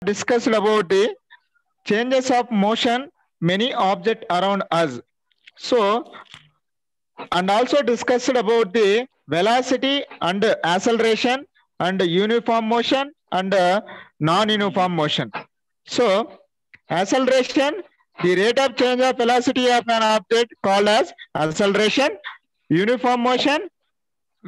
discussed about the changes of motion, many objects around us. So, and also discussed about the velocity and acceleration and uniform motion and non-uniform motion. So, acceleration, the rate of change of velocity of an object called as acceleration. Uniform motion,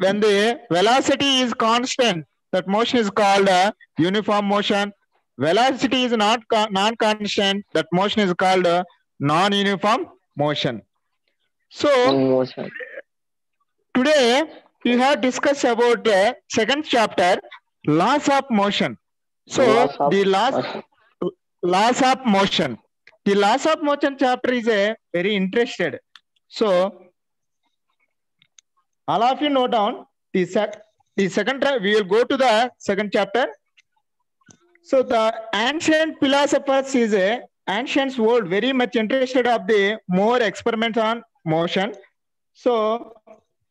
when the velocity is constant, that motion is called uniform motion. Velocity is not non-constant, that motion is called non-uniform motion. So Motion. today we have discussed about the second chapter, laws of motion. So Laws of the motion. laws of motion. The laws of motion chapter is a very interested. So all of you note down the second. We will go to the second chapter. So the ancient philosophers is a ancient world very much interested of the more experiments on motion. So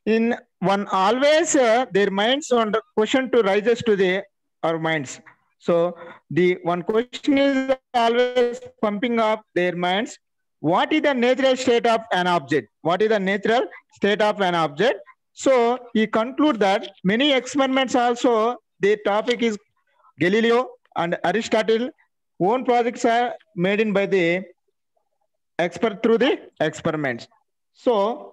in one always their minds on the question to rises to the our minds. So the one question is always pumping up their minds. What is the natural state of an object? What is the natural state of an object? So he conclude that many experiments also, the topic is Galileo and Aristotle. Own projects are made in by the expert through the experiments. So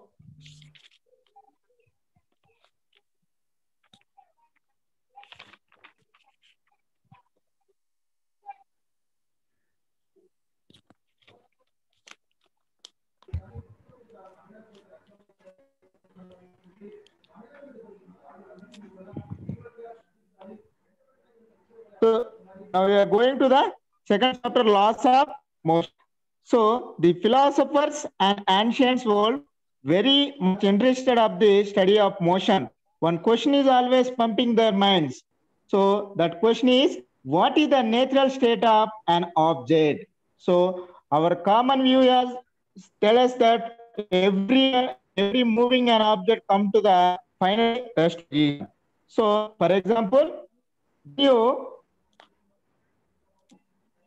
now we are going to the second chapter, laws of motion. So the philosophers and ancients world very much interested of the study of motion. One question is always pumping their minds. So that question is, what is the natural state of an object? So our common view is tell us that every moving an object come to the final rest position. So for example,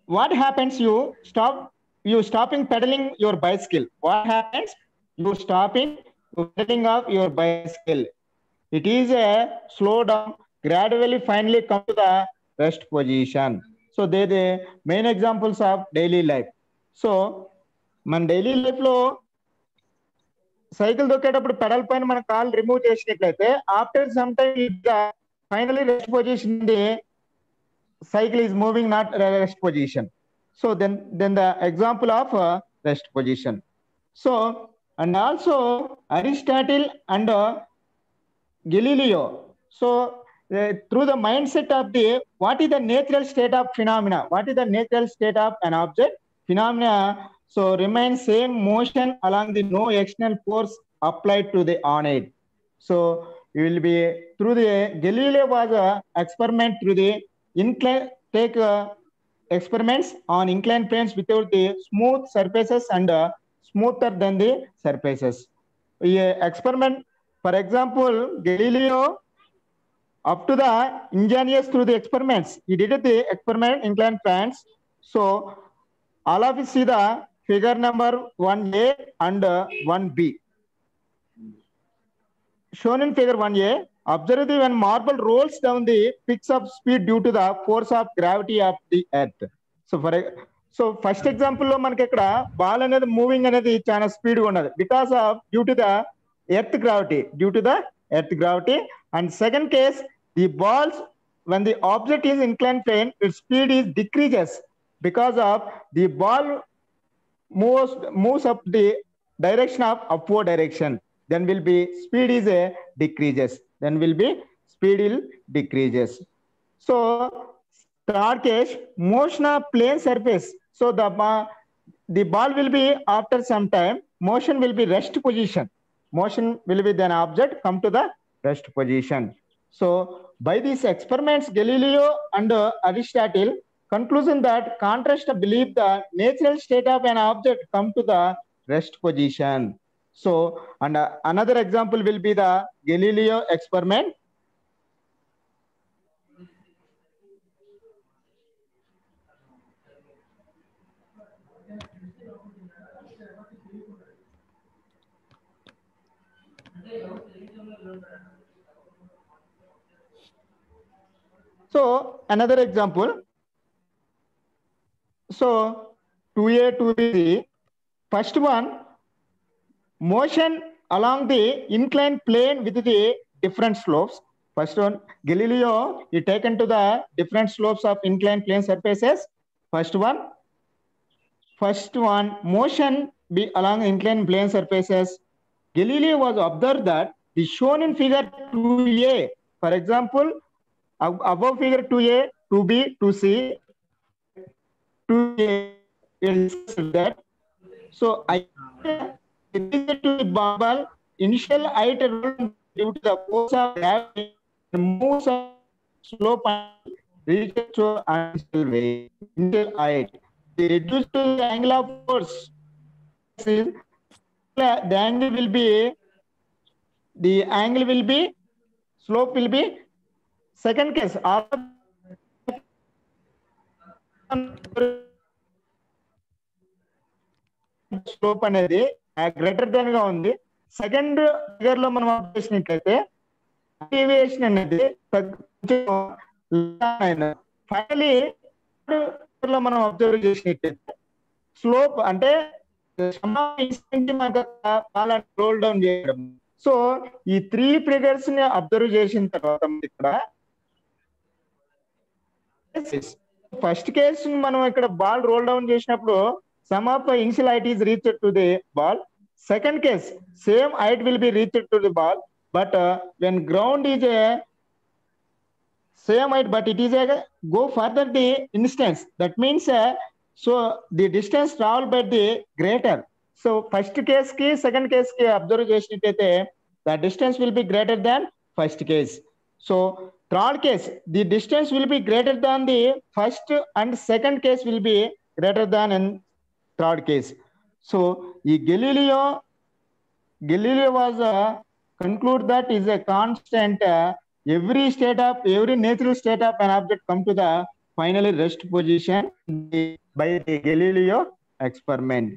what happens? You stopping pedaling your bicycle. What happens? You stopping pedaling of your bicycle. It is a slow down, gradually finally come to the rest position. So they the main examples of daily life. So మన daily life లో cycle దొక్కేటప్పుడు pedal పైన మన call remove చేసినట్లయితే after some time finally rest position cycle is moving not rest position. So then the example of rest position. So and also Aristotle and Galileo. So through the mindset of the what is the natural state of phenomena, what is the natural state of an object phenomena, so remains same motion along the no external force applied to the on it. So you will be through the Galileo was a experiment through the incline, take experiments on inclined planes without the smooth surfaces and smoother than the surfaces. Experiment, for example, Galileo up to the ingenious through the experiments. He did the experiment inclined planes. So all of you see the figure number 1A and 1B. Shown in figure 1A, observe the when marble rolls down the picks up speed due to the force of gravity of the earth. So first example lo manaki ikkada ball anedi moving anedi chana speed ga unnadi because of due to the earth gravity. And second case, the balls when the object is inclined plane, its speed is decreases because of the ball moves up the direction of upward direction. Then will be speed is a decreases. So third case, motion of plane surface. So the ball will be after some time, motion will be rest position. Motion will be then object come to the rest position. So by these experiments, Galileo and Aristotle conclusion that contrast believe the natural state of an object come to the rest position. So and another example will be the Galileo experiment. So another example. So 2A, 2B, first one, motion along the inclined plane with the different slopes. First one, Galileo is taken to the different slopes of inclined plane surfaces. First one, motion be along inclined plane surfaces. Galileo was observed that the shown in figure 2A, for example, above figure 2A, 2B, 2C, 2A, that. So I to the bubble, initial height due to the force of gravity moves slope and reaches to initial height. They reduce to the angle of force. The angle will be slope will be second case. Slope అనేది greater than గా ఉంది. Second figure లో మనం observe చేసినట్లయితే deviation అనేది finally లో మనం observe చేసినట్లయితే స్లోప్ అంటే రోల్ డౌన్ చేయడం. సో ఈ 3 ఫిగర్స్ ని అబ్జర్వ్ చేసిన తర్వాత ఇక్కడ ఫస్ట్ కేసు మనం ఇక్కడ బాల్ రోల్ డౌన్ చేసినప్పుడు some of the initial height is reached to the ball. Second case, same height will be reached to the ball, but when ground is a same height, but it is a go further the distance. That means so the distance traveled by the greater. So first case ki second case ki observe chesinaithaithe the distance will be greater than first case. So third case, the distance will be greater than the first and second case will be greater than in third case. So Galileo was conclude that is a constant every natural state of an object come to the finally rest position by the Galileo experiment.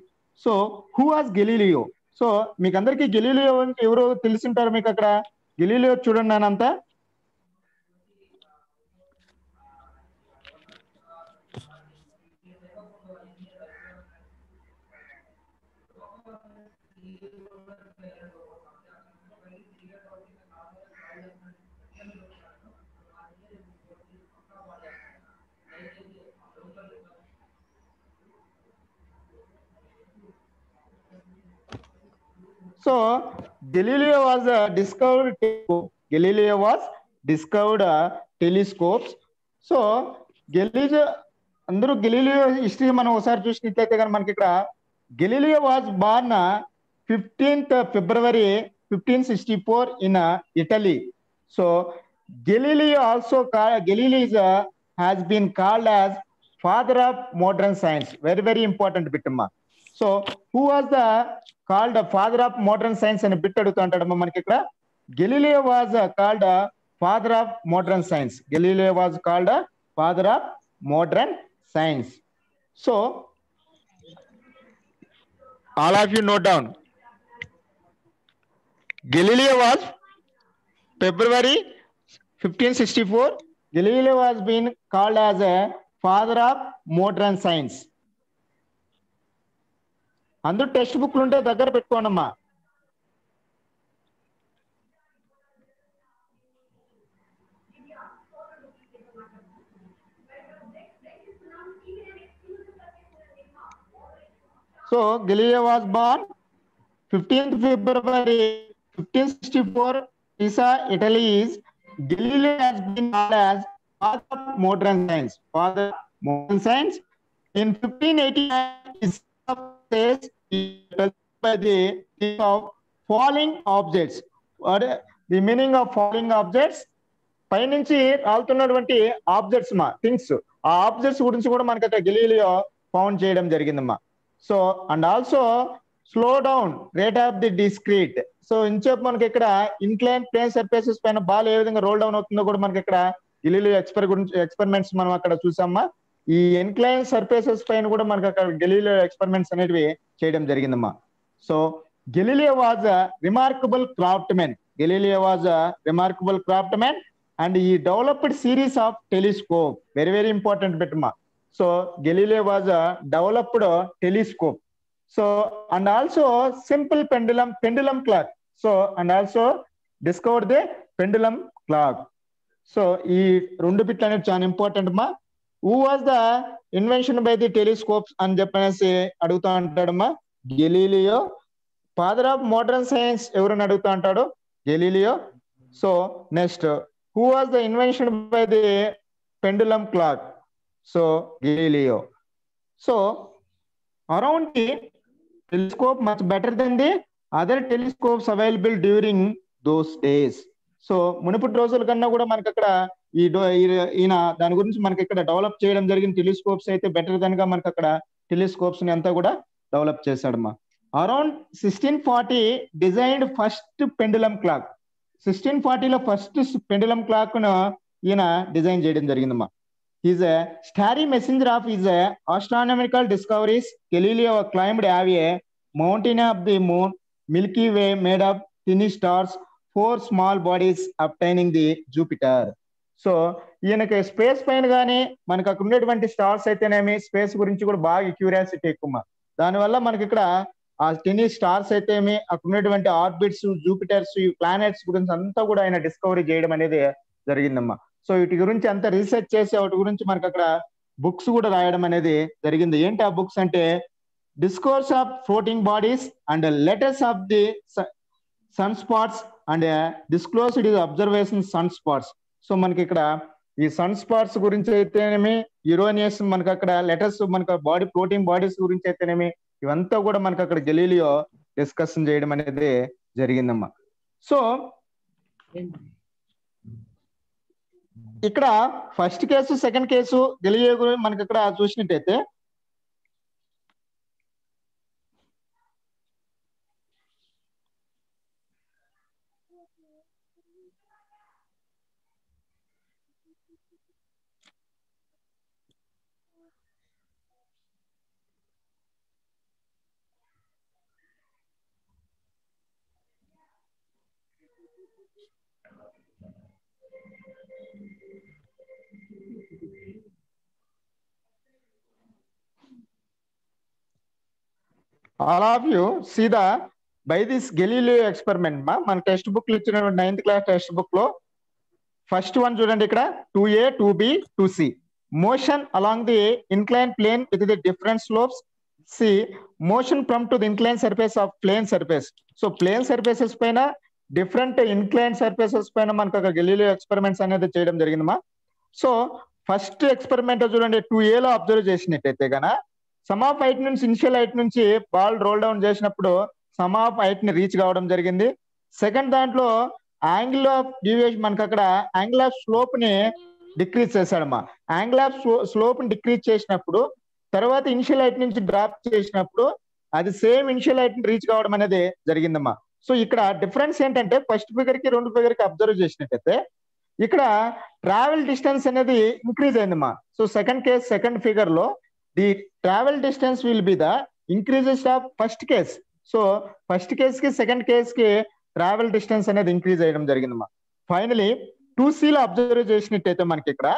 So who was Galileo? So మీకు అందరికీ Galileo ఎవరో తెలిసింటారు. మీకు అక్కడ Galileo చూడండి అనంతా. So Galileo was discovered telescopes. So Galileo అందరూ Galileo history మనం ఒకసారి చూసినట్లయితే కానీ మనకి ఇక్కడ Galileo was born 15th February 1564 in Italy. So Galileo has been called as father of modern science. Very, very important bit amma. So who was called the father of modern science and bit adutuntaడమ్మ మనకి ఇక్కడ. Galileo was called father of modern science. Galileo was called father of modern science. So all of you note down. Galileo was February 1564. Galileo has been called as a father of modern science. అందరూ text బుక్లు ఉంటే దగ్గర పెట్టుకోండమ్మా. So Galileo was born 15th February 1564, Pisa, Italy. Galileo has been called as father of modern science. Father of modern science. In 1589, his says by the of falling objects. What the meaning of falling objects? పైనుంచి రాలుతున్నటువంటి objects మా things, ఆ objects గురించి కూడా మనకి అక్కడ Galileo found చేయడం జరిగిందమ్మా. So and also slow down rate of the discrete. So ఇంచేపు మనకి ఇక్కడ ఇన్క్లైన్ ప్లేన్ సర్ఫేసెస్ పైన బాల్ ఏ విధంగా రోల్ డౌన్ అవుతుందో కూడా మనకి ఇక్కడ గెలీలియో ఎక్స్పెరిమెంట్స్ మనం అక్కడ చూసామా. ఈ ఎన్క్లైన్ సర్ఫేసెస్ పైన కూడా మనకు అక్కడ గెలీలియో ఎక్స్పెరిమెంట్స్ అనేటివి చేయడం జరిగిందమ్మా. So Galileo was a remarkable craftsmen. Galileo was a remarkable craftsmen and he developed series of telescope. Very very important పెట్టమ్మా. So Galileo was a developed telescope. So and also simple pendulum clock. So and also discovered the pendulum clock. So ఈ రెండు బిట్లు అనేది చాలా important అమ్మా. Who was the invention by the telescopes అని చెప్పనేసి అడుగుతా అంటాడమ్మా Galileo. Father of modern science ఎవరని అడుగుతా అంటాడు Galileo. So next who was the invention by the pendulum clock? So Galileo. So around the telescope much better than the other telescopes available during those days. So మునుపటి రోజుల కన్నా కూడా మనకి అక్కడ ఈయన దాని గురించి మనకి ఇక్కడ డెవలప్ చేయడం జరిగిన టెలిస్కోప్స్ అయితే బెటర్ దెన్ గా మనకి అక్కడ టెలిస్కోప్స్ ని అంతా కూడా డెవలప్ చేశాడమ్మా. Around 1640 designed first pendulum clock. 1640లో ఫస్ట్ పెండులం క్లాక్ ను ఈయన డిజైన్ చేయడం జరిగిందమ్మా. He's a starry messenger of his astronomical discoveries. Galileo climbed a mountain of the moon, Milky Way made of tiny stars, 4 small bodies obtaining the Jupiter. So ఈయనకి space పైన కానీ మనకు అక్కడ ఉండేటువంటి స్టార్స్ అయితేనేమి స్పేస్ గురించి కూడా బాగా క్యూరియాసిటీ ఎక్కువ. దానివల్ల మనకి ఇక్కడ ఆ టెనీ స్టార్స్ అయితేమి అక్కడ ఉన్నటువంటి ఆర్బిట్స్, జూపిటర్స్, ఈ ప్లానెట్స్ గురించి అంతా కూడా ఆయన డిస్కవరీ చేయడం అనేది జరిగిందమ్మా. సో వీటి గురించి అంత రీసెర్చ్ చేసి వాటి గురించి మనకు అక్కడ బుక్స్ కూడా రాయడం అనేది జరిగింది. ఏంటి ఆ బుక్స్ అంటే discourse of floating bodies and letters of the sun spots and disclosed is observation sun spots. So మనకి ఇక్కడ ఈ సన్ స్పాట్స్ గురించి అయితేనేమి, యురేనియస్, మనకి అక్కడ లెటర్స్, మనకు బాడీ ఫ్లోటింగ్ బాడీస్ గురించి అయితేనేమి, ఇవంతా కూడా మనకి అక్కడ గెలీలియో డిస్కషన్ చేయడం అనేది జరిగిందమ్మా. సో ఇక్కడ first case second case Galileo గురించి మనకి ఇక్కడ చూసినట్టయితే all of you see the by this Galileo experiment మా మన టెక్స్ట్ బుక్ లో ఇచ్చిన 9th క్లాస్ టెక్స్ట్ బుక్ లో ఫస్ట్ వన్ చూడండి. ఇక్కడ 2A 2B 2C motion along the incline plane with the different slopes. C motion from to the incline surface of plane surface. So plane surfaces పైన different incline surfaces పైన మనకు ఒక Galileo experiments అనేది చేయడం జరిగిందమ్మా. So first experiment చూడండి 2A లో observe చేసినట్టయితే గన సమ్ ఆఫ్ హైట్ నుంచి ఇనిషియల్ హైట్ నుంచి బాల్ రోల్ డౌన్ చేసినప్పుడు సమ్ ఆఫ్ హైట్ ని రీచ్ కావడం జరిగింది. సెకండ్ దాంట్లో యాంగిల్ ఆఫ్ డివియేషన్ మనకు అక్కడ యాంగిల్ ఆఫ్ స్లోప్ ని డిక్రీజ్ చేశాడమ్మా. యాంగిల్ ఆఫ్ స్లోప్ ని డిక్రీజ్ చేసినప్పుడు తర్వాత ఇనిషియల్ హైట్ నుంచి డ్రాప్ చేసినప్పుడు అది సేమ్ ఇనిషియల్ హైట్ ని రీచ్ కావడం అనేది జరిగిందమ్మా. సో ఇక్కడ డిఫరెన్స్ ఏంటంటే ఫస్ట్ ఫిగర్ కి రెండు ఫిగర్ కి అబ్జర్వ్ చేసినట్టయితే ఇక్కడ ట్రావెల్ డిస్టెన్స్ అనేది ఇంక్రీజ్ అయిందమ్మా. So second case second figure లో the travel distance will be the increases of first case. So first case కి సెకండ్ కేస్ కి ట్రావెల్ డిస్టెన్స్ అనేది ఇంక్రీజ్ అయ్యడం జరిగిందమ్మా. ఫైనలీ 2C లో అబ్జర్వ్ చేసినట్టయితే మనకి ఇక్కడ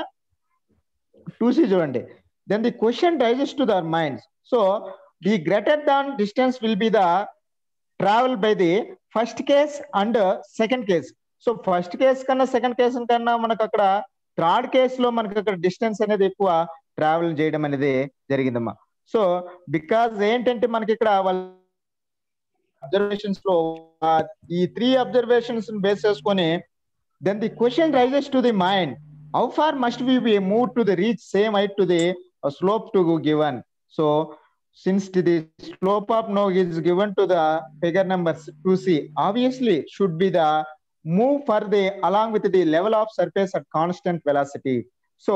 2C చూడండి. Then the question raises to their minds. So the greater than distance will be the travel by the first case and second case. So first case కన్నా second case కన్నా మనకు అక్కడ third case లో మనకి అక్కడ distance అనేది ఎక్కువ travel చేయడం అనేది జరిగిందమ్మా. సో బికాజ్ ఏంటంటే మనకి ఇక్కడ వాళ్ళ అబ్జర్వేషన్స్ లో ఈ 3 అబ్జర్వేషన్స్ బేస్ చేసుకొని then the question raises to the mind how far must we be move to the reach same height to the slope to given. So since the slope of no is given to the figure number 2C obviously should be the move for the along with the level of surface at constant velocity. So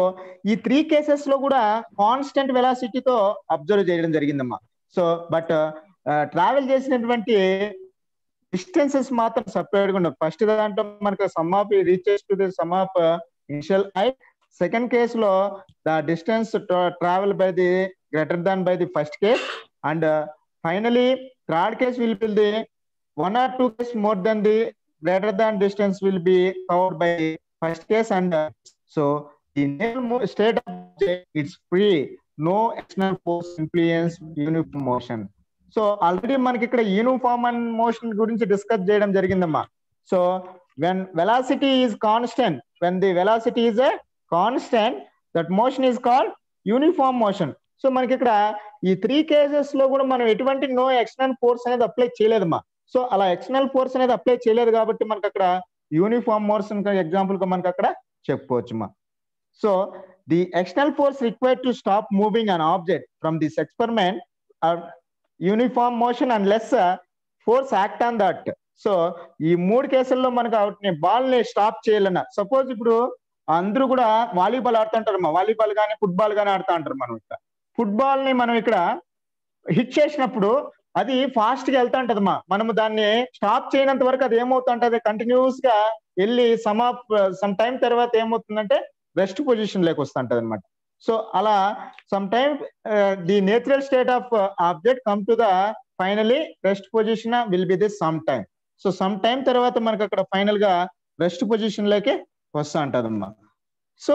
ఈ 3 cases లో కూడా constant వెలాసిటీతో observe చేయడం జరిగిందమ్మా. So but travel చేసినటువంటి distances మాత్రం separate గా ఉండవు. First దాంట్లో మనకు sum of reaches to the sum of initial height, second case లో the distance travel by the greater than by the first case, and finally third case will be the 1 or 2 case more than the greater than distance will be covered by first case. And so the initial state of object, it's free, no external force influence uniform motion. So already మనకి ఇక్కడ uniform and motion గురించి discuss చేయడం జరిగిందమ్మా. So when velocity is constant, when the velocity is a constant, that motion is called uniform motion. So మనకి ఇక్కడ ఈ 3 cases లో కూడా మనం ఎటువంటి నో ఎక్స్టర్నల్ ఫోర్స్ అనేది అప్లై చేయలేదమ్మా. సో అలా ఎక్స్టర్నల్ ఫోర్స్ అనేది అప్లై చేయలేదు కాబట్టి మనకు అక్కడ యూనిఫామ్ మోషన్ ఎగ్జాంపుల్ గా మనకు అక్కడ చెప్పుకోవచ్చుమా. So the external force required to stop moving an object from this experiment uniform motion and less force act on that. So ఈ 3 కేసుల్లో మనకు బాల్ ని స్టాప్ చేయాలన్నా, సపోజ్ ఇప్పుడు అందరూ కూడా వాలీబాల్ ఆడుతుంటారు, వాలీబాల్ కానీ ఫుట్బాల్ కానీ ఆడుతూ ఉంటారు. మనం ఇక్కడ ఫుట్బాల్ ని మనం ఇక్కడ హిట్ చేసినప్పుడు అది ఫాస్ట్ గా వెళ్తా ఉంటదమ్మా. మనము దాన్ని స్టాప్ చేయనంత వరకు అది ఏమవుతుంటది, కంటిన్యూస్ గా వెళ్ళి సమ్ టైం తర్వాత ఏమవుతుందంటే రెస్ట్ పొజిషన్ లేక వస్తుంటది అనమాట. సో అలా some time the natural state of object come to the finally rest position will be this some time. So some time తర్వాత మనకు అక్కడ ఫైనల్ గా రెస్ట్ పొజిషన్ లేకే వస్తూ ఉంటదమ్మా. సో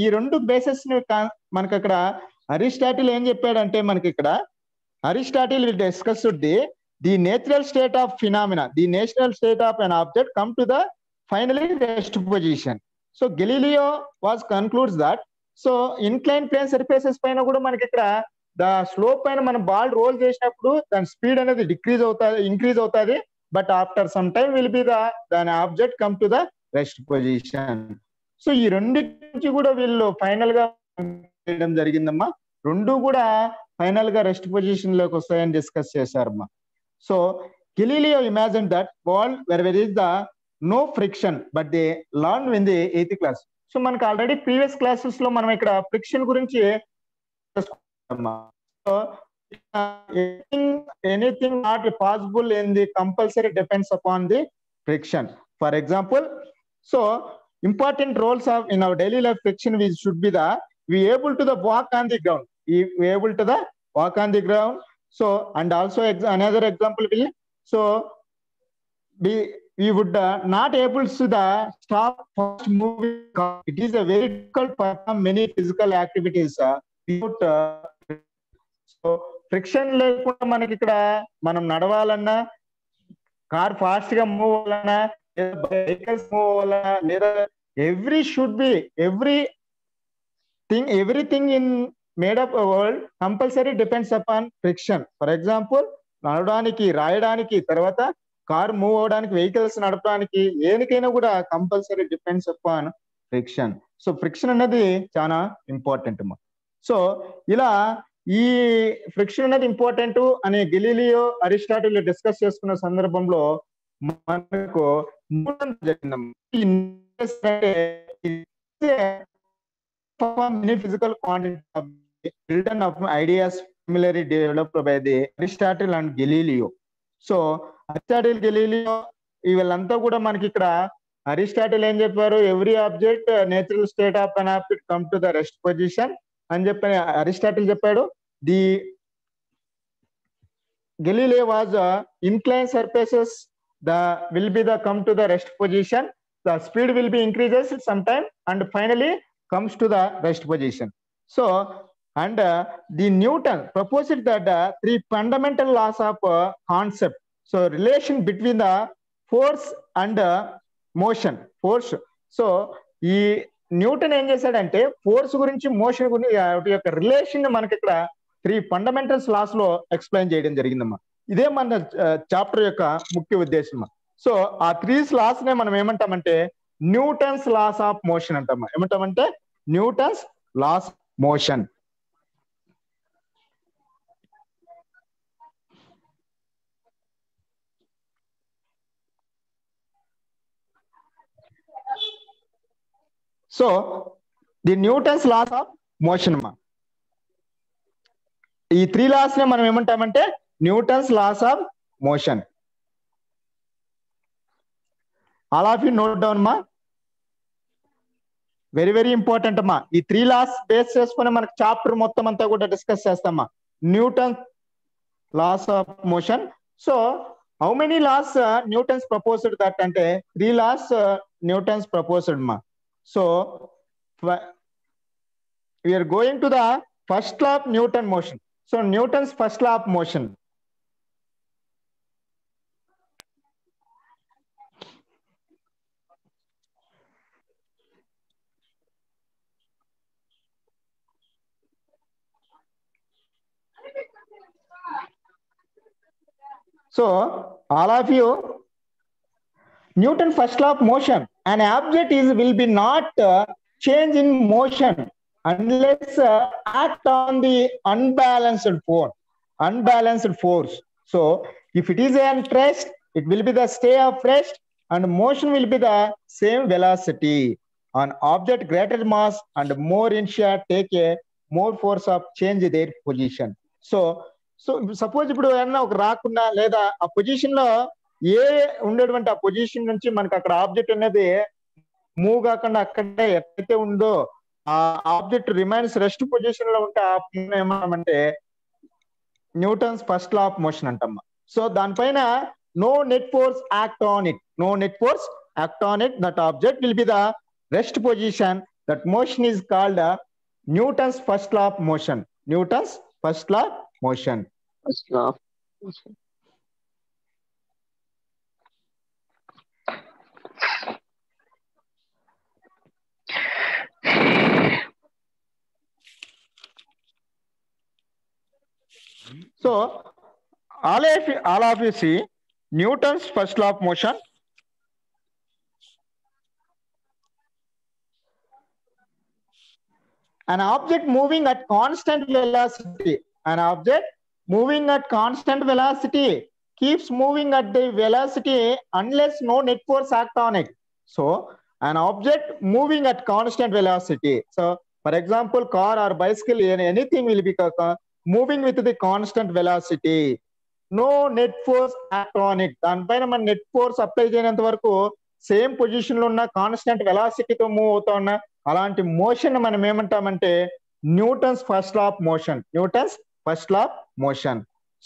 ఈ 2 బేసెస్ మనకి అక్కడ అరిస్టాటిల్ ఏం చెప్పాడంటే, మనకి ఇక్కడ Aristotle will discuss the natural state of phenomena, the natural state of an object come to the finally rest position. So Galileo concludes that, so inclined plane surfaces పైన కూడా మనకి ఇక్కడ the slope పైన మనం బాల్ రోల్ చేసినప్పుడు దాని speed అనేది increase అవుతుంది, but after some time will be దాని object come to the rest position. So ఈ రెండింటి కూడా వీళ్ళు ఫైనల్ గా చేయడం జరిగిందమ్మా. 2 కూడా ఫైనల్ గా రెస్ట్ పొజిషన్ లోకి వస్తాయని డిస్కస్ చేశారమ్మా. So Galileo imagine that ball were is the no friction but they learn in the 8th class. So మనకు ఆల్రెడీ ప్రీవియస్ క్లాసెస్ లో మనం ఇక్కడ ఫ్రిక్షన్ గురించి anything not possible in the compulsory depends upon the friction. For example, so important roles of in our daily life friction we should be we able to the walk on the ground, we able to the walk on the ground. So and also another example will, so we would not able to the stop fast moving car. It is a very difficult to perform many physical activities without so friction లేకుండా మనకి ఇక్కడ మనం నడవాలన్నా, car fast గా move అవ్వాలన్నా, vehicles move అవ్వాలన్నా, లేదా everything in made up a world compulsory depends upon friction. For example, నడవడానికి, రాయడానికి, తర్వాత కార్ మూవ్ అవడానికి, వెహికల్స్ నడపడానికి, ఏనికైనా కూడా compulsory depends upon friction. So friction అనేది చాలా ఇంపార్టెంట్. సో ఇలా ఈ ఫ్రిక్షన్ అనేది ఇంపార్టెంట్ అని గెలీలియో అరిస్టాటిల్ డిస్కస్ చేసుకున్న సందర్భంలో మనకు many physical quantities written of ideas similarly developed by the Aristotle and Galileo. So Aristotle, Galileo వీళ్ళంతా కూడా మనకి ఇక్కడ అరిస్టాటిల్ ఏం చెప్పారు, every object natural state of an object come to the rest position అని చెప్పి అరిస్టాటిల్ చెప్పాడు. The Galileo was inclined surfaces will be the come to the rest position, the speed will be increases sometime and finally comes to the rest position. So and the Newton proposed that 3 fundamental laws of concept, so relation between the force and motion, force. So ఈ Newton ఏం చేశాడంటే force గురించి, motion గురించి యొక్క relation మనకి ఇక్కడ 3 fundamentals loss లో explain చేయడం జరిగిందమ్మా. ఇదే మన చాప్టర్ యొక్క ముఖ్య ఉద్దేశం. సో ఆ 3 లాస్ నే మనం ఏమంటామంటే న్యూటన్స్ లాస్ ఆఫ్ మోషన్ అంటామా. ఏమంటామంటే Newton's laws motion. So the Newton's laws of motion అమ్మా. ఈ 3 లాస్ నే మనం ఏమంటామంటే Newton's laws of motion. All of you note down మా. వెరీ వెరీ ఇంపార్టెంట్ అమ్మా. ఈ 3 laws బేస్ చేసుకుని మనకు చాప్టర్ మొత్తం అంతా కూడా డిస్కస్ చేస్తామా. Newton laws of motion. So how many laws Newton's proposed that అంటే 3 laws న్యూటన్స్ ప్రపోజ్డ్ మా. So we are going to the first law of Newton motion. So Newton's first law of motion. So all of you, Newton first law of motion, an object will be not change in motion unless act on the unbalanced force. So if it is at rest, it will be the state of rest and motion will be the same velocity. An object greater mass and more inertia take a more force of change their position. So suppose ఇప్పుడు ఏమన్నా ఒక రాకుండా లేదా ఆ position లో ఏ ఉండేటువంటి ఆ position నుంచి మనకి అక్కడ ఆబ్జెక్ట్ అనేది మూవ్ కాకుండా అక్కడే ఎక్కడైతే ఉందో ఆ ఆబ్జెక్ట్ రిమైన్స్ రెస్ట్ పొజిషన్ లో ఉంటే ఏమంటామంటే Newton's first law of motion అంటమ్మా. సో దానిపైన no net force act on it, that object will be the rest position. That motion is called Newton's first law of motion. Motion. First law of motion. So all of you see Newton's first law of motion. An object moving at constant velocity. An object moving at constant velocity keeps moving at the velocity unless no net force act on it. So an object moving at constant velocity. So for example, car or bicycle, anything will be moving with the constant velocity. No net force act on it. దానిపైన మన net force apply చేయనంత వరకు same position లో ఉన్న constant వెలాసిటీతో move అవుతా ఉన్న అలాంటి motion మనం ఏమంటామంటే Newton's first law of motion.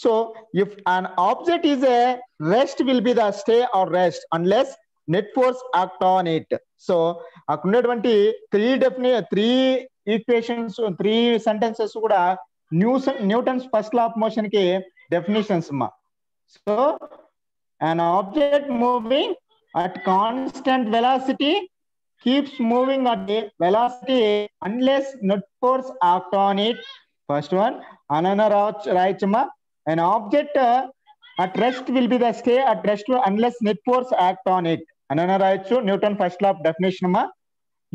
So if an object is a rest, will be the stay or rest unless net force act on it. So అక్కడ ఉన్నటువంటి 3 ఈక్వేషన్స్ 3 సెంటెన్సెస్ కూడా Newton's first law of motion కి definitions మా. So an object moving at constant velocity keeps moving at the velocity unless net force act on it. First one, Anana Raichama, an object at rest will be the stay at rest unless net force act on it. Anana Raichu, Newton first law of definition ma.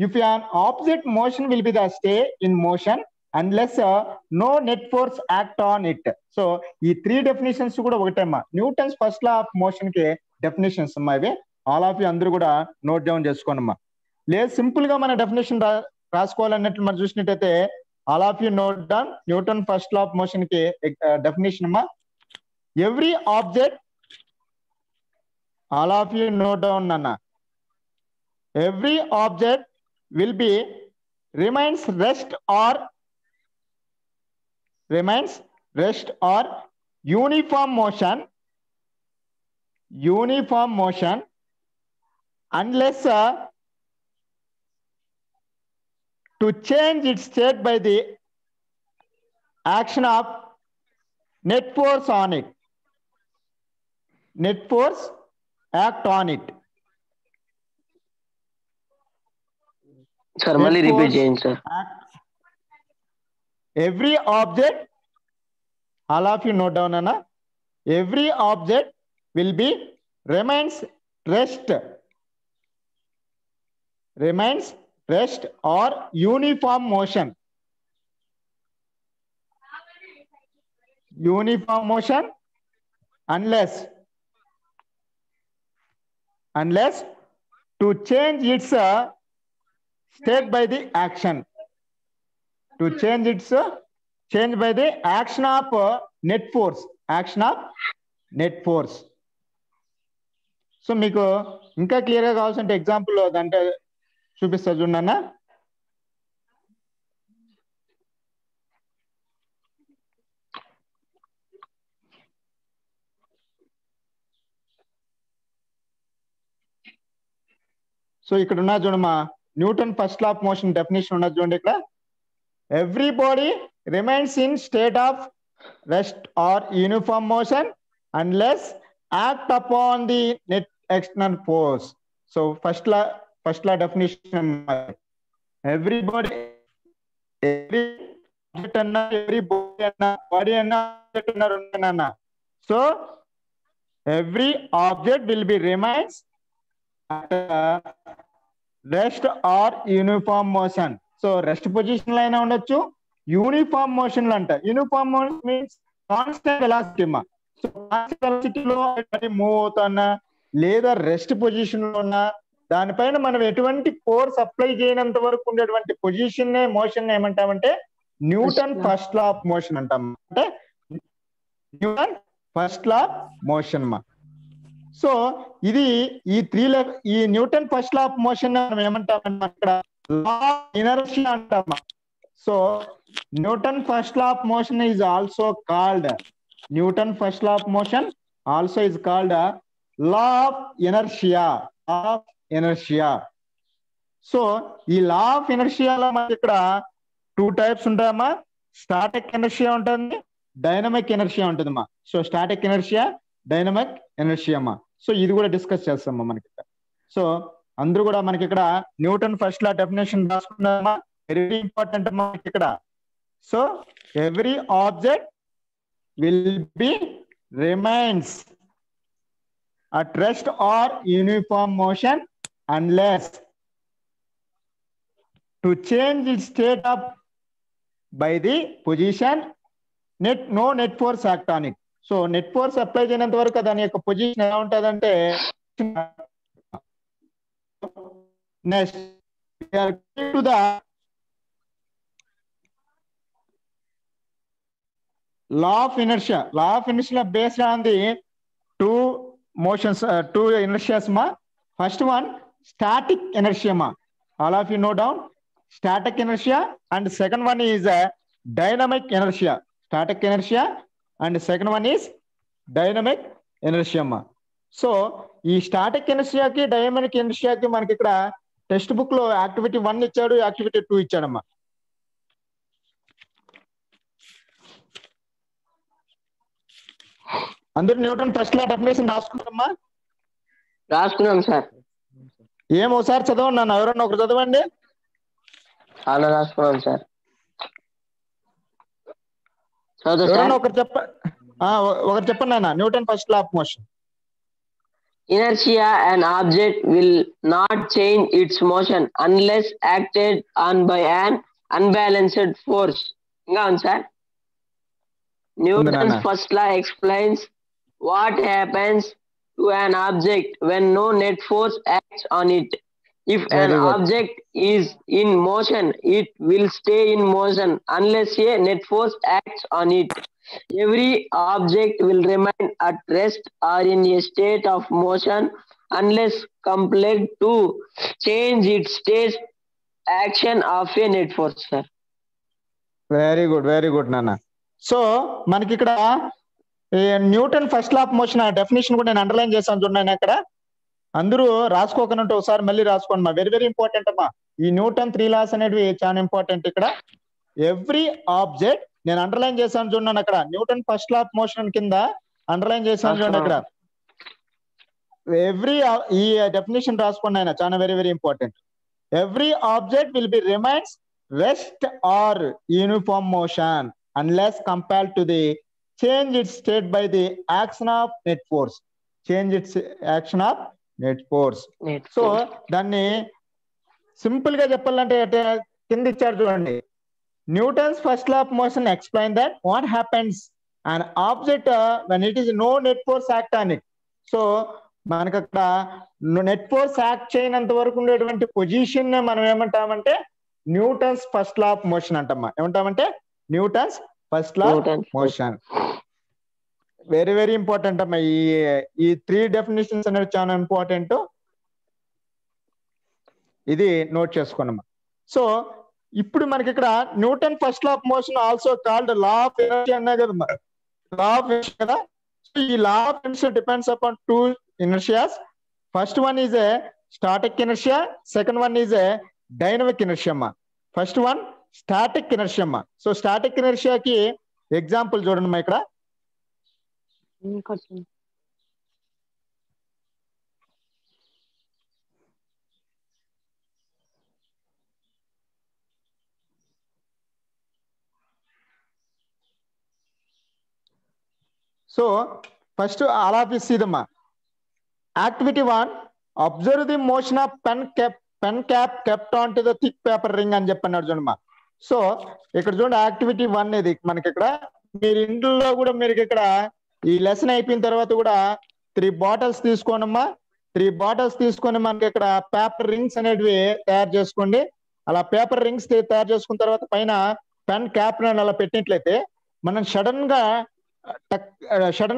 If an object motion will be the stay in motion unless no net force act on it. So ఈ 3 definitions కూడా ఒకటేమ్మా. Newton's first law of motion కి definitions అమ్మా ఇవి. All of you అందరూ కూడా note down చేసుకోండి అమ్మా. లేదు సింపుల్ గా మన డెఫినేషన్ రాసుకోవాలన్నట్లు మనం చూసినట్టయితే all of you note down Newton first law of motion ki definition ma. Every object, all of you note down nana, every object will be remains rest or uniform motion unless to change its state by the action of net force on it. Net force act on it. Sir, mali repeat చేయండి sir. Every object, all of you note down Anna, every object will be remains rest or uniform motion. Unless to change its state by the action. To change its change by the action of net force. So మీకు ఇంకా clear గా కావాల్సింటే example అంటే చూపిస్తా చూడన్నా. So ఇక్కడ ఉన్న చూడమ్మా, Newton first law of motion definition ఉన్నది చూడండి ఇక్కడ. Every body remains in state of rest or uniform motion unless act upon the net external force. So first law definition, every body, every body and so every object will be remains at rest or uniform motion. So rest position లో అయినా ఉండొచ్చు, uniform motion లో అంట. Uniform motion means constant velocity మా. So constant వెలాసిటీలో move అవుతున్నా లేదా rest position లో ఉన్నా దానిపైన మనం ఎటువంటి ఫోర్స్ అప్లై చేయనంత వరకు ఉండేటువంటి పొజిషన్ మోషన్ ఏమంటామంటే Newton first law of motion అంటాం. అంటే Newton first law of motion మా. సో ఇది ఈ Newton first law of motion మనం ఏమంటామన్నా ఇక్కడ లా ఆఫ్ ఇనర్షియా అంటామా. So Newton first law of motion is also called Newton first law of motion also is called law of inertia. Inertia. So ఈ law of ఇనర్షియాలో మనకి ఇక్కడ 2 types ఉంటాయమ్మా. Static inertia ఉంటుంది, డైనమిక్ ఇనర్షియా ఉంటుందమ్మా. So static inertia, dynamic inertia అమ్మా. So ఇది కూడా డిస్కస్ చేస్తామమ్మా మనకి. సో అందరూ కూడా మనకి ఇక్కడ Newton first law definition రాసుకున్నామా. Very important అమ్మా మనకి ఇక్కడ. So every object will be remains at rest or uniform motion unless to change its state up by the position no net force act on it. So net force apply చేయనంత వరకు దాని యొక్క position ఎలా ఉంటుందంటే next to the law of inertia. Law of inertia based on the two motions, 2 inertias ma. First one static inertia ma. All of you know down static inertia, and second one is dynamic inertia. Static inertia and second one is dynamic inertia ma. So ఈ static inertia కి dynamic inertia కి మనకి ఇక్కడ text book లో activity 1 ఇచ్చాడు, activity 2 ఇచ్చాడమ్మా. అందరు Newton first law definition రాసుకున్నారమ్మా? రాసుకున్నాం sir. ఒకసారి చదవండి నాన్న, ఎవరన్నా ఒకరు చదవండి. చాలా రాసుకున్నాం సార్. ఎవరన్నా ఒకరు చెప్పండి నాన్న. Newton first law of motion. Inertia, an object will not change its motion unless acted on by an unbalanced force. ఇంకా ఉంది sir. Newton's first law explains what happens to an object when no net force acts on it. If an object is in motion, it will stay in motion unless a net force acts on it. Every object will remain at rest or in a state of motion unless compelled to change its state action of a net force, sir. Very good, Nana. So మనకి ఇక్కడ Newton first law of motion definition కూడా నేను underline చేశాను చూడండి. అక్కడ అందరూ రాసుకోకనంటే ఒకసారి మళ్ళీ రాసుకోండి మా. వెరీ ఇంపార్టెంట్ అమ్మా. ఈ న్యూటన్ 3 లాస్ అనేవి చాలా ఇంపార్టెంట్. ఇక్కడ ఎవ్రీ ఆబ్జెక్ట్ నేను అండర్లైన్ చేశాను చూడండి. అక్కడ Newton first law of motion కింద అండర్లైన్ చేశాను చూడండి. అక్కడ ఎవ్రీ ఈ డెఫినేషన్ రాసుకోండి ఆయన, చాలా very important. Every object will be remains rest or uniform motion unless compelled to the change its state by the action of net force. Change its action of net force. So దాన్ని simple గా చెప్పాలంటే కింద ఇచ్చారు చూడండి. Newton's first law of motion explain that what happens an object when it is no net force act on it. So మనకు అక్కడ net force act చేయనంత వరకు ఉండేటువంటి పొజిషన్ మనం ఏమంటామంటే Newton's first law of motion అంటామా. ఏమంటామంటే Newton's first law motion. Very important అమ్మా. ఈ 3 డెఫినేషన్స్ అనేవి చాలా ఇంపార్టెంట్. ఇది నోట్ చేసుకోండమ్మా. సో ఇప్పుడు మనకి ఇక్కడ Newton first law of motion also called law of energy అన్నా కదమ్మా. లా ఆఫ్ ఎనర్జీ కదా. సో ఈ law of energy depends upon 2 inertias. First one is a static inertia, second one is dynamic inertia అమ్మా. First one static inertia అమ్మా. So static ఇనర్షియాకి example చూడండి అమ్మా ఇక్కడ. So first all of you see దమ్మా. Activity 1, observe the motion of pen cap kept on to the thick paper ring అని చెప్పన్నాడు చూడమ్మా. So ఇక్కడ చూడండి యాక్టివిటీ 1 ఇది మనకి ఇక్కడ. మీరు ఇంట్లో కూడా మీరు ఇక్కడ ఈ లెసన్ అయిపోయిన తర్వాత కూడా 3 బాటిల్స్ తీసుకోనమ్మా. 3 బాటిల్స్ తీసుకొని మనకి ఇక్కడ పేపర్ రింగ్స్ అనేటివి తయారు చేసుకోండి. అలా పేపర్ రింగ్స్ తయారు చేసుకున్న తర్వాత పైన పెన్ క్యాప్ అలా పెట్టినట్లయితే మనం సడన్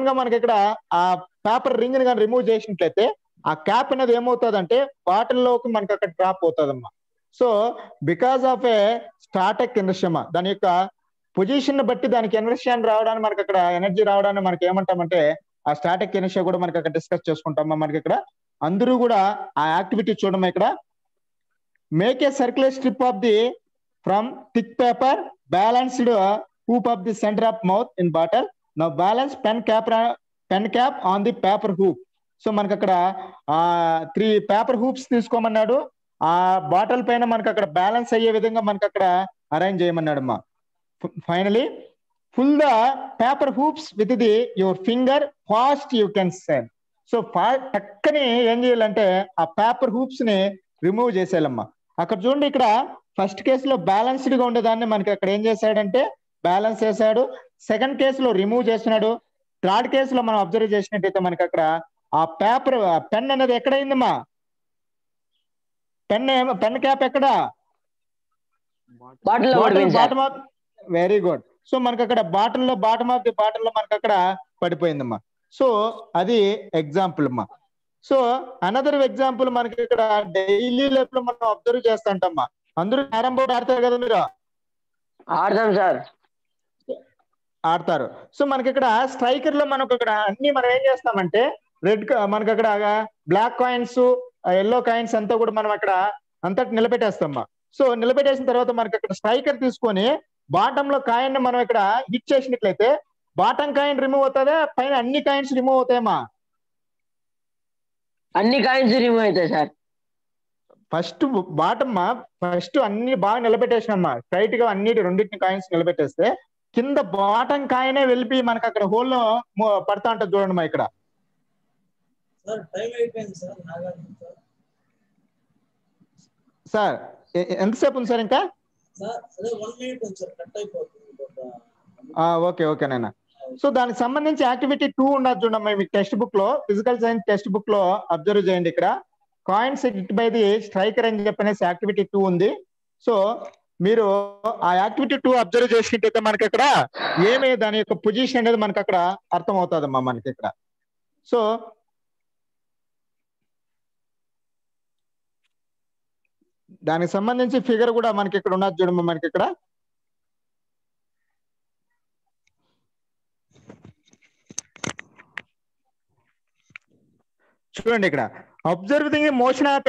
గా మనకి ఇక్కడ ఆ పేపర్ రింగ్ ని కానీ రిమూవ్ చేసినట్లయితే ఆ క్యాప్ అనేది ఏమవుతుందంటే బాటిల్లోకి మనకి అక్కడ డ్రాప్ అవుతుందమ్మా. So because of a static inertia, దాని యొక్క పొజిషన్ బట్టి దానికి ఎనర్షియా రావడానికి మనకి అక్కడ ఎనర్జీ రావడానికి మనకి ఏమంటామంటే ఆ స్టాటిక్ ఇనర్షియా కూడా మనకి అక్కడ డిస్కస్ చేసుకుంటామా. మనకి ఇక్కడ అందరూ కూడా ఆ యాక్టివిటీ చూడమ్మా ఇక్కడ. Make a circular strip of the from thick paper, balanced hoop of the center of mouth in bottle. Now balance pen cap on the paper hoop. So మనకి అక్కడ 3 పేపర్ హూప్స్ తీసుకోమన్నాడు. ఆ బాటిల్ పైన మనకి అక్కడ balance అయ్యే విధంగా మనకి అక్కడ అరేంజ్ చేయమన్నాడు అమ్మా. Finally pull the paper hoops with the your finger fast you can sell. So టక్కని ఏం చేయాలంటే ఆ పేపర్ హూప్స్ ని రిమూవ్ చేసేయాలమ్మా. అక్కడ చూడండి ఇక్కడ ఫస్ట్ కేసులో బ్యాలెన్స్డ్ గా ఉండేదాన్ని మనకి అక్కడ ఏం చేశాడంటే బ్యాలెన్స్ చేశాడు. సెకండ్ కేసులో రిమూవ్ చేస్తున్నాడు. థర్డ్ కేసులో మనం అబ్జర్వ్ చేసినట్టయితే మనకి అక్కడ ఆ పేపర్ పెన్ అనేది ఎక్కడైందమ్మా? పెన్ క్యాప్ ఎక్కడ? Bottom of. Very good. So మనకి అక్కడ బాటమ్ ఆఫ్ ది బాటిల్ లో మనకి అక్కడ పడిపోయిందమ్మా. సో అది ఎగ్జాంపుల్ అమ్మా. సో అనదర్ ఎగ్జాంపుల్ మనకి ఇక్కడ డైలీ లైఫ్ లో మనం అబ్జర్వ్ చేస్తాంటమ్మా. అందరూ క్యారమ్ బోర్డ్ ఆడతారు కదా మీరు? ఆడతాం సార్. ఆడతారు. సో మనకి ఇక్కడ స్ట్రైకర్ లో మనకు ఇక్కడ అన్ని మనం ఏం చేస్తామంటే మనకి అక్కడ బ్లాక్ కాయిన్స్, ఎల్లో కాయిన్స్ అంతా కూడా మనం అక్కడ అంతటి నిలబెట్టేస్తామా. సో నిలబెట్టేసిన తర్వాత మనకి అక్కడ స్ట్రైకర్ తీసుకొని బాటమ్ లో కాయిన్ మనం ఇక్కడ హిట్ చేసినట్లయితే బాటమ్ కాయిన్ రిమూవ్ అవుతుందా, పైన అన్ని కాయిన్స్ రిమూవ్ అవుతాయమ్మా? అన్ని కాయిన్స్ రిమూవ్ అవుతాయి సార్. ఫస్ట్ బాటమ్ ఫస్ట్ అన్ని బాగా నిలబెట్టేసినమ్మా. స్ట్రైట్ గా రెండింటిని కాయిన్స్ నిలబెట్టేస్తే కింద బాటం కాయనే వెళ్ళి మనకి అక్కడ హోల్లో పడతా ఉంటుంది చూడండి మా ఇక్కడ. సార్ ఎంతసేపు ఉంది సార్ ఇంకా? ఓకే నైనా. సో దానికి సంబంధించి యాక్టివిటీ 2 ఉండదు చూడమ్మా మీకు టెక్స్ట్ బుక్ లో, ఫిజికల్ సైన్స్ టెక్స్ట్ బుక్ లో అబ్జర్వ్ చేయండి. ఇక్కడ coins hit by the striker అని చెప్పనేసి యాక్టివిటీ 2 ఉంది. సో మీరు ఆ యాక్టివిటీ 2 అబ్జర్వ్ చేసినట్టయితే మనకి ఇక్కడ ఏమే దాని యొక్క పొజిషన్ అనేది మనకి అక్కడ అర్థం అవుతుందమ్మా మనకి ఇక్కడ. సో దానికి సంబంధించి ఫిగర్ కూడా మనకి ఇక్కడ ఉన్నది చూడమ్మా మనకి ఇక్కడ. చూడండి ఇక్కడ అబ్జర్వ్ ది మోషన్ ఆఫ్